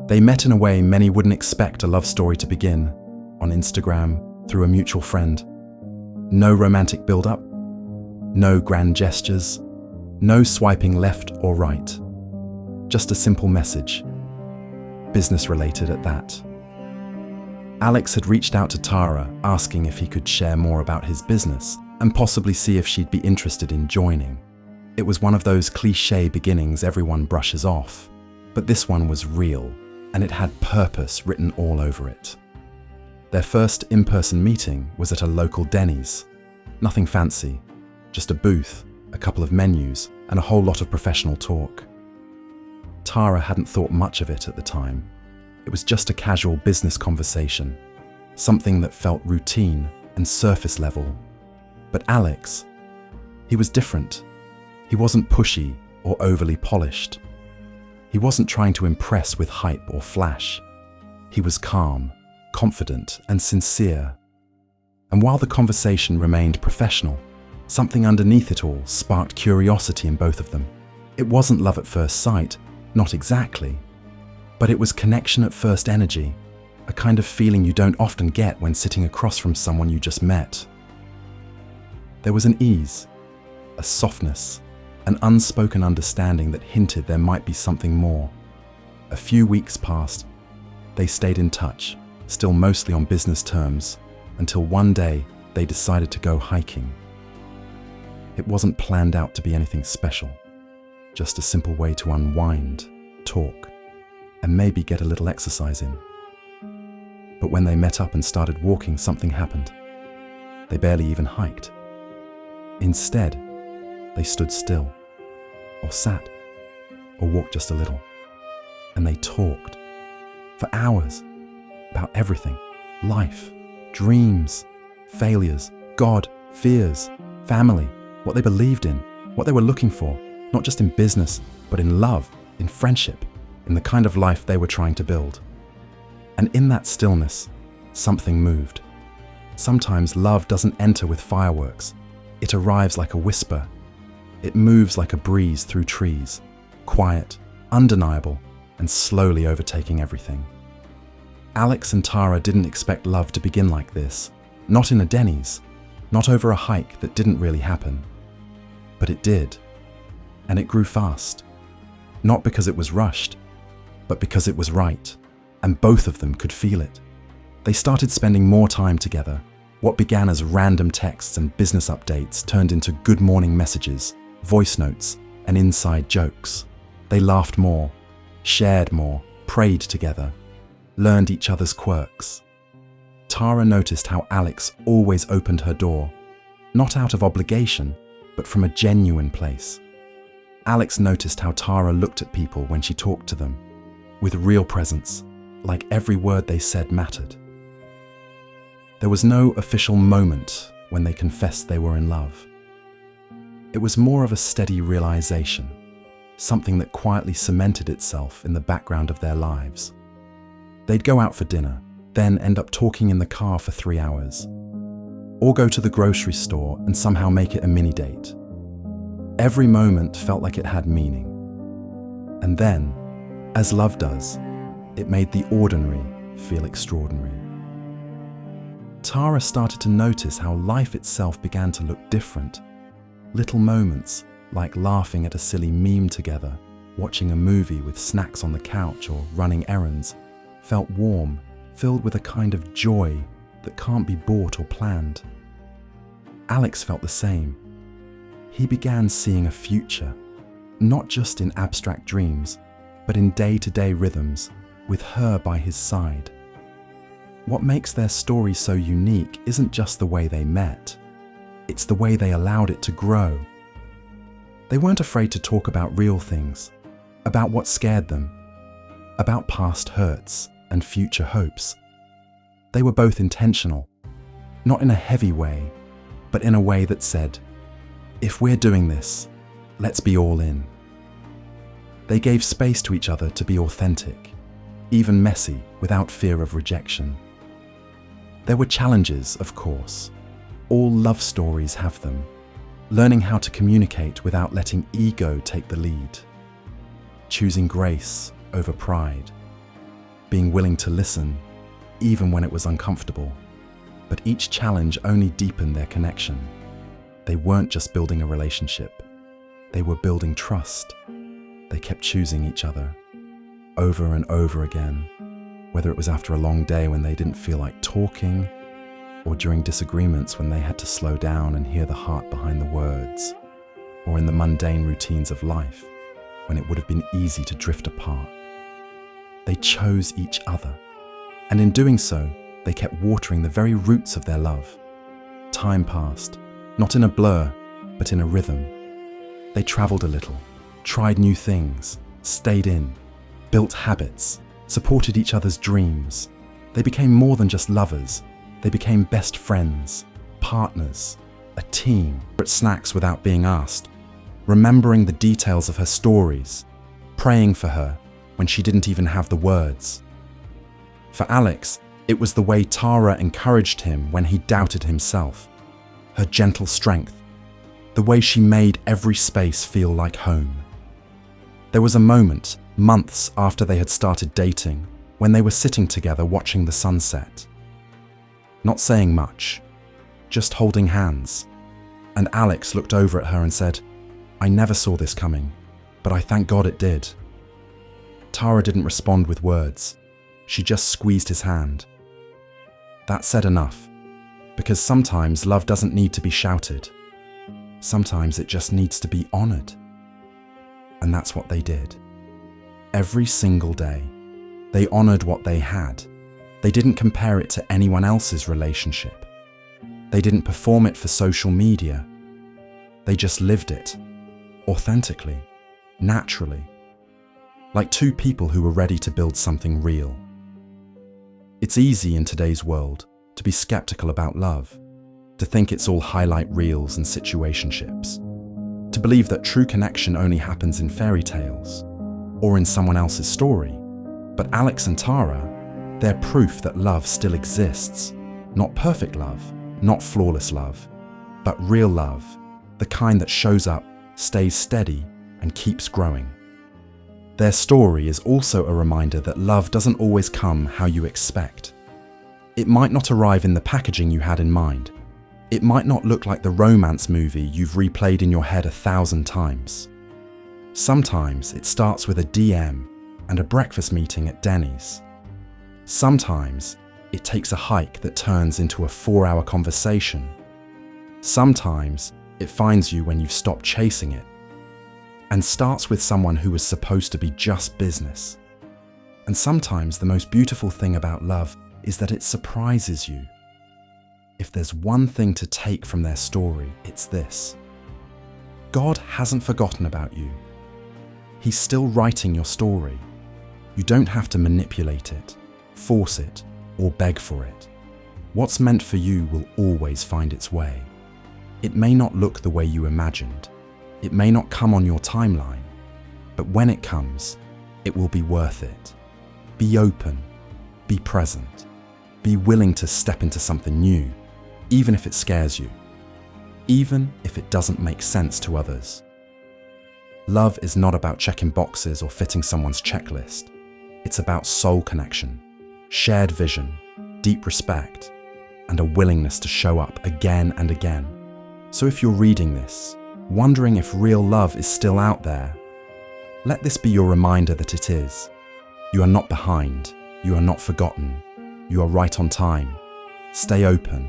They met in a way many wouldn't expect a love story to begin, on Instagram, through a mutual friend. No romantic build-up, no grand gestures, no swiping left or right. Just a simple message, business-related at that. Alex had reached out to Tara asking if he could share more about his business and possibly see if she'd be interested in joining. It was one of those cliché beginnings everyone brushes off, but this one was real, and it had purpose written all over it. Their first in-person meeting was at a local Denny's. Nothing fancy, just a booth, a couple of menus, and a whole lot of professional talk. Tara hadn't thought much of it at the time. It was just a casual business conversation, something that felt routine and surface level. But Alex, he was different. He wasn't pushy or overly polished. He wasn't trying to impress with hype or flash. He was calm, confident, and sincere. And while the conversation remained professional, something underneath it all sparked curiosity in both of them. It wasn't love at first sight, not exactly, but it was connection at first energy, a kind of feeling you don't often get when sitting across from someone you just met. There was an ease, a softness, an unspoken understanding that hinted there might be something more. A few weeks passed. They stayed in touch, still mostly on business terms, until one day they decided to go hiking. It wasn't planned out to be anything special, just a simple way to unwind, talk, and maybe get a little exercise in. But when they met up and started walking, something happened. They barely even hiked. Instead, they stood still, or sat, or walked just a little, and they talked for hours about everything: life, dreams, failures, God, fears, family, what they believed in, what they were looking for, not just in business, but in love, in friendship, in the kind of life they were trying to build. And in that stillness, something moved. Sometimes love doesn't enter with fireworks. It arrives like a whisper. It moves like a breeze through trees, quiet, undeniable, and slowly overtaking everything. Alex and Tara didn't expect love to begin like this, not in a Denny's, not over a hike that didn't really happen. But it did, and it grew fast. Not because it was rushed, but because it was right, and both of them could feel it. They started spending more time together. What began as random texts and business updates turned into good morning messages, voice notes, and inside jokes. They laughed more, shared more, prayed together, learned each other's quirks. Tara noticed how Alex always opened her door, not out of obligation, but from a genuine place. Alex noticed how Tara looked at people when she talked to them, with real presence, like every word they said mattered. There was no official moment when they confessed they were in love. It was more of a steady realization, something that quietly cemented itself in the background of their lives. They'd go out for dinner, then end up talking in the car for 3 hours, or go to the grocery store and somehow make it a mini date. Every moment felt like it had meaning. And then, as love does, it made the ordinary feel extraordinary. Tara started to notice how life itself began to look different. Little moments, like laughing at a silly meme together, watching a movie with snacks on the couch, or running errands, felt warm, filled with a kind of joy that can't be bought or planned. Alex felt the same. He began seeing a future, not just in abstract dreams, but in day-to-day rhythms, with her by his side. What makes their story so unique isn't just the way they met, it's the way they allowed it to grow. They weren't afraid to talk about real things, about what scared them, about past hurts and future hopes. They were both intentional, not in a heavy way, but in a way that said, if we're doing this, let's be all in. They gave space to each other to be authentic, even messy, without fear of rejection. There were challenges, of course. All love stories have them. Learning how to communicate without letting ego take the lead. Choosing grace over pride. being willing to listen, even when it was uncomfortable. But each challenge only deepened their connection. They weren't just building a relationship, they were building trust. They kept choosing each other, over and over again, whether it was after a long day when they didn't feel like talking, or during disagreements when they had to slow down and hear the heart behind the words, or in the mundane routines of life when it would have been easy to drift apart. They chose each other, and in doing so, they kept watering the very roots of their love. Time passed, not in a blur, but in a rhythm. They traveled a little, tried new things, stayed in, built habits, supported each other's dreams. They became more than just lovers. They became best friends, partners, a team. At snacks without being asked, remembering the details of her stories, praying for her when she didn't even have the words. For Alex, it was the way Tara encouraged him when he doubted himself, her gentle strength, the way she made every space feel like home. There was a moment, months after they had started dating, when they were sitting together watching the sunset. Not saying much, just holding hands. And Alex looked over at her and said, "I never saw this coming, but I thank God it did." Tara didn't respond with words. She just squeezed his hand. That said enough, because sometimes love doesn't need to be shouted. Sometimes it just needs to be honored. And that's what they did. Every single day, they honored what they had. They didn't compare it to anyone else's relationship. They didn't perform it for social media. They just lived it, authentically, naturally, like two people who were ready to build something real. It's easy in today's world to be skeptical about love, to think it's all highlight reels and situationships, to believe that true connection only happens in fairy tales or in someone else's story. But Alex and Tara, they're proof that love still exists. Not perfect love, not flawless love, but real love, the kind that shows up, stays steady, and keeps growing. Their story is also a reminder that love doesn't always come how you expect. It might not arrive in the packaging you had in mind. It might not look like the romance movie you've replayed in your head 1,000 times. Sometimes it starts with a DM and a breakfast meeting at Denny's. Sometimes it takes a hike that turns into a 4-hour conversation. Sometimes it finds you when you've stopped chasing it, and starts with someone who was supposed to be just business. And sometimes the most beautiful thing about love is that it surprises you. If there's one thing to take from their story, it's this: God hasn't forgotten about you. He's still writing your story. You don't have to manipulate it, force it, or beg for it. What's meant for you will always find its way. It may not look the way you imagined. It may not come on your timeline, but when it comes, it will be worth it. Be open, be present, be willing to step into something new, even if it scares you, even if it doesn't make sense to others. Love is not about checking boxes or fitting someone's checklist. It's about soul connection, shared vision, deep respect, and a willingness to show up again and again. So if you're reading this, wondering if real love is still out there, let this be your reminder that it is. You are not behind. You are not forgotten. You are right on time. Stay open.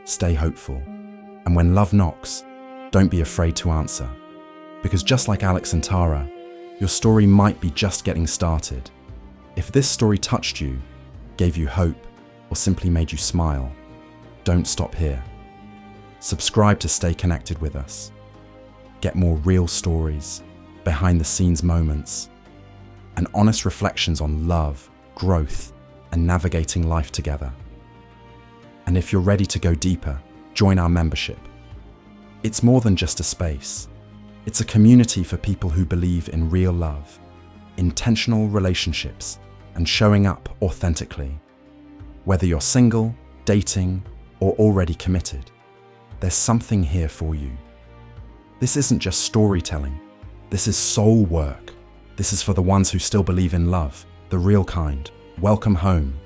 Stay hopeful. And when love knocks, don't be afraid to answer. Because just like Alex and Tara, your story might be just getting started. If this story touched you, gave you hope, or simply made you smile, don't stop here. Subscribe to stay connected with us. Get more real stories, behind-the-scenes moments, and honest reflections on love, growth, and navigating life together. And if you're ready to go deeper, join our membership. It's more than just a space. It's a community for people who believe in real love, intentional relationships, and showing up authentically. Whether you're single, dating, or already committed, there's something here for you. This isn't just storytelling. This is soul work. This is for the ones who still believe in love, the real kind, Welcome home.